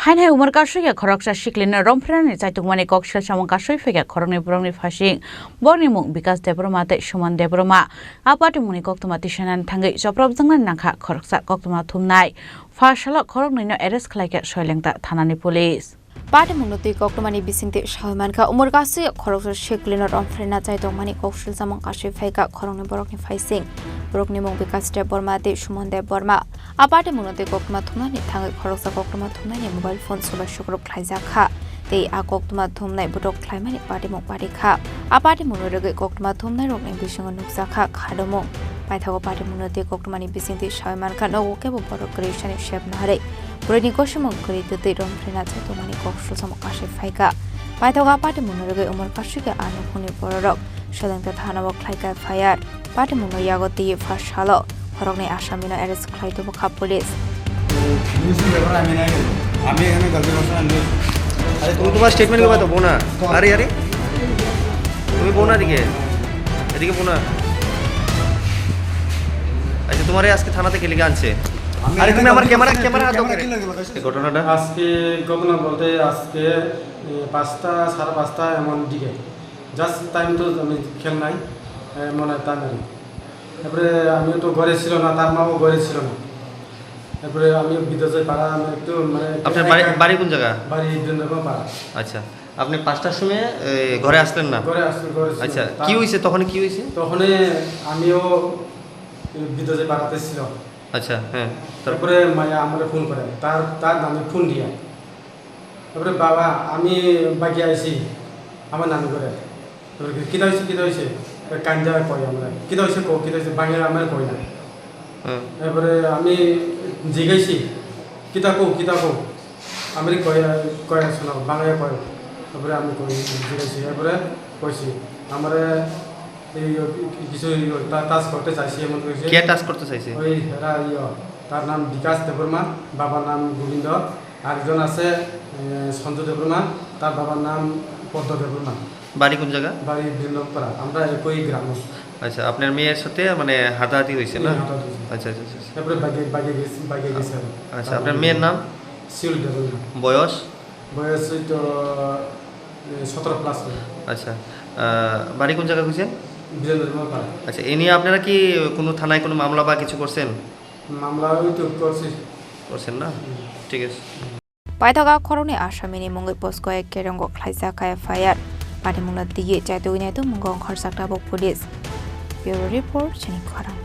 Hainai Umar Kaswkya Khorang Siklino Rompherena Chaitokmani Kaswkya Khorang Borongni Phasing Patimung Bikas Debroma Suman Debroma Patimung Koktwma Tishanan Thangwi Chopropjakha Nangkha Koktwma Thumnani Phasalo Khorang Nino arrest khlaika Soilengta Thumnani police Patimung Koktwmani bisingte Salmanka Umar Kaswkya Khorang Siklino Rompherena Chaitokmani Kaswkya Khorang Borongni Phasing Borongni Bikas Debroma Suman Debroma Patimung Koktwma Thumnani Thangwi Koktwma Thumnani mobile phone solar shukruk Khorang They are Koktwma Thumnani Budok Climate Patimung Parika. Patimung Koktwma Thumnani Rock and Bishing on Nuksaka Kadamung. By the Patimung Koktwmani Bising the Shaman no workable for creation of Shep Nare. Breeding Koshimon created the Rompherena Chaitokmani Kokshu some Kashi Faika. By the Patimung Umar Kaswkya and Puni Borok, showing that Hana work like a fire. Patimung Yago the first shallow. Khorang Ashamino arrest Chaitokmani police. अरे तुम तुम्हारा statement के बाद तो बोना अरे अरे तुम्हें बोना दिखे এদিকে बोना আচ্ছা তোমারে আজকে থানাতে কে লিখে আনছে আরে তুমি আমার ক্যামেরা হাত দাও এই ঘটনাটা আজকে ঘটনা বলতে আজকে 5টা 5:30 এমন দিকে জাস্ট টাইম তো আমি খেল নাই মনে তা নাই তারপরে আমি তো ঘরে ছিল না তার মাও ঘরে ছিল না তারপরে আমি বিদেশে পাড়া আমি একটু মানে আপনার বাড়ি কোন জায়গা বাড়ি দিনরকম পাড়া আচ্ছা আপনি 5টার সময় ঘরে আসলেন না ঘরে আচ্ছা কি হইছে তখন কি হইছে তখন আমিও বিদেশে পাড়াতে ছিল আচ্ছা হ্যাঁ তারপরে মায়া আমারে ফোন করে তার নামে ফোন দিয়া তারপরে বাবা আমি বাকি আইছি আমার নাম করে তারপরে কিটা হইছে কাঞ্জা কই আমরা কিটা হইছে বাংলা আমার কই না তারপরে আমি জিজ্ঞাসি কিতা কো আমি কয় শোনাও বাংলা কয় তারপরে আমি জিজ্ঞাসি তারপরে কইছি আমার এই কিছু টাস্ক করতে চাইছি এমন কইছে কে টাস্ক করতে চাইছে ওই তার নাম বিকাশ দেববর্মা বাবার নাম গোবিন্দ আরেকজন আছে সঞ্জয় দেববর্মা তার বাবার নাম পদ্ম দেববর্মা বাড়ি কোন জায়গা বাড়ি বিল্লমপাড়া আমরা একই গ্রাম আচ্ছা আপনার মেয়ের সাথে মানে হাতাহাতি হয়েছে না আচ্ছা আচ্ছা তারপরে বাগে গেছে আচ্ছা আপনার মেয়ের নাম শিউল দেববর্মা বয়স তো 17 প্লাস আচ্ছা বাড়ি কোন জায়গা কইছেন বিল্লমপাড়া আচ্ছা এই নিয়ে আপনারা কি কোনো থানায় কোনো মামলা বা কিছু করছেন মামলা তো করছেন না ঠিক আছে Paithaga Khorang Ashamini Mungi Poskoy Kerango Klaisaka Fire Patimung Dige Chaitokmani Mungong Khorsak Police Bureau Report Chini Khorang